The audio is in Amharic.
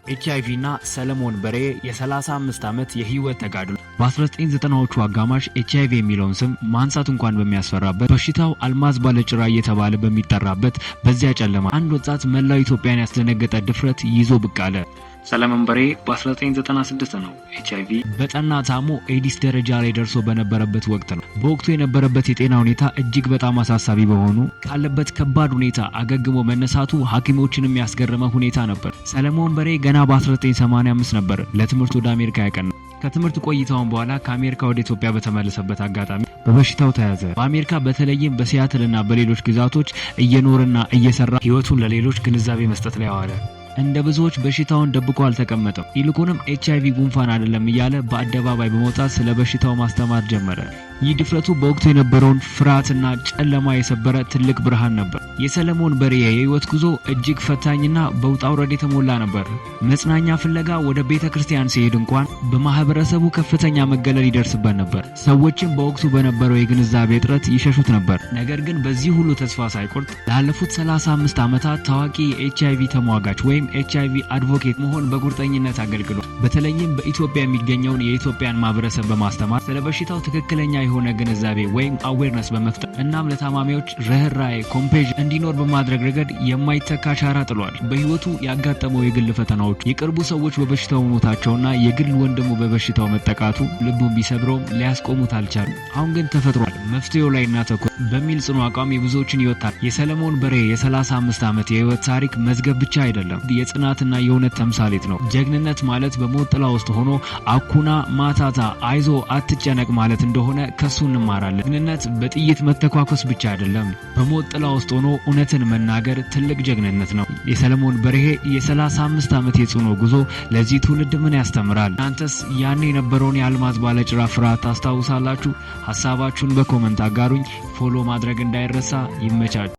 ኤችአይቪ እና ሰለሞን በሬ የ35 ዓመት የህይወት ተጋድሎ በ1990ዎቹ አጋማሽ ኤችአይቪ የሚለውን ስም ማንሳት እንኳን በሚያስፈራበት በሽታው አልማዝ ባለጭራ እየተባለ በሚጠራበት በዚያ ጨለማ አንድ ወጣት መላው ኢትዮጵያን ያስደነገጠ ድፍረት ይዞ ብቅ አለ። ሰለሞን በሬ በ1996 ነው ኤችአይቪ በጠና ታሞ ኤዲስ ደረጃ ላይ ደርሶ በነበረበት ወቅት ነው። በወቅቱ የነበረበት የጤና ሁኔታ እጅግ በጣም አሳሳቢ በሆኑ ካለበት ከባድ ሁኔታ አገግሞ መነሳቱ ሐኪሞችንም ያስገረመ ሁኔታ ነበር። ሰለሞን በሬ ገና በ1985 ነበር ለትምህርት ወደ አሜሪካ ያቀናው። ከትምህርት ቆይታውን በኋላ ከአሜሪካ ወደ ኢትዮጵያ በተመለሰበት አጋጣሚ በበሽታው ተያዘ። በአሜሪካ በተለይም በሲያትልና በሌሎች ግዛቶች እየኖርና እየሰራ ህይወቱን ለሌሎች ግንዛቤ መስጠት ላይ አዋለ። እንደ ብዙዎች በሽታውን ደብቆ አልተቀመጠም። ይልቁንም ኤችአይቪ ጉንፋን አይደለም እያለ በአደባባይ በመውጣት ስለ በሽታው ማስተማር ጀመረ። ይህ ድፍረቱ በወቅቱ የነበረውን ፍርሃትና ጨለማ የሰበረ ትልቅ ብርሃን ነበር። የሰለሞን በሬ የህይወት ጉዞ እጅግ ፈታኝና በውጣ ውረድ የተሞላ ነበር። መጽናኛ ፍለጋ ወደ ቤተክርስቲያን ሲሄድ እንኳን በማህበረሰቡ ከፍተኛ መገለል ይደርስበት ነበር። ሰዎችም በወቅቱ በነበረው የግንዛቤ እጥረት ይሸሹት ነበር። ነገር ግን በዚህ ሁሉ ተስፋ ሳይቆርጥ ላለፉት 35 ዓመታት ታዋቂ የኤችአይቪ ተሟጋች ወይም ኤችአይቪ አድቮኬት መሆን በቁርጠኝነት አገልግሏል። በተለይም በኢትዮጵያ የሚገኘውን የኢትዮጵያን ማህበረሰብ በማስተማር ስለ በሽታው ትክክለኛ የሆነ ግንዛቤ ወይም አዌርነስ በመፍጠር እናም ለታማሚዎች ርህራሄ ኮምፔዥን እንዲኖር በማድረግ ረገድ የማይተካ አሻራ ጥሏል። በህይወቱ ያጋጠመው የግል ፈተናዎች፣ የቅርቡ ሰዎች በበሽታው መሞታቸውና የግል ወንድሙ በበሽታው መጠቃቱ ልቡን ቢሰብረውም ሊያስቆሙት አልቻሉም። አሁን ግን ተፈጥሯል፣ መፍትሄው ላይ እናተኩር በሚል ጽኑ አቋም የብዙዎችን ይወጣል። የሰለሞን በሬ የ35 ዓመት የህይወት ታሪክ መዝገብ ብቻ አይደለም፣ የጽናትና የእውነት ተምሳሌት ነው። ጀግንነት ማለት በሞት ጥላ ውስጥ ሆኖ አኩና ማታታ አይዞ አትጨነቅ ማለት እንደሆነ ከሱ እንማራለን። ጀግንነት በጥይት መተኳኮስ ብቻ አይደለም፣ በሞት ጥላ ውስጥ ሆኖ እውነትን መናገር ትልቅ ጀግንነት ነው። የሰለሞን በሬ የ35 ዓመት የጽኑ ጉዞ ለዚህ ትውልድ ምን ያስተምራል? እናንተስ ያኔ የነበረውን የአልማዝ ባለጭራ ፍርሃት ታስታውሳላችሁ? ሐሳባችሁን በኮመንት አጋሩኝ። ፎሎ ማድረግ እንዳይረሳ። ይመቻችሁ።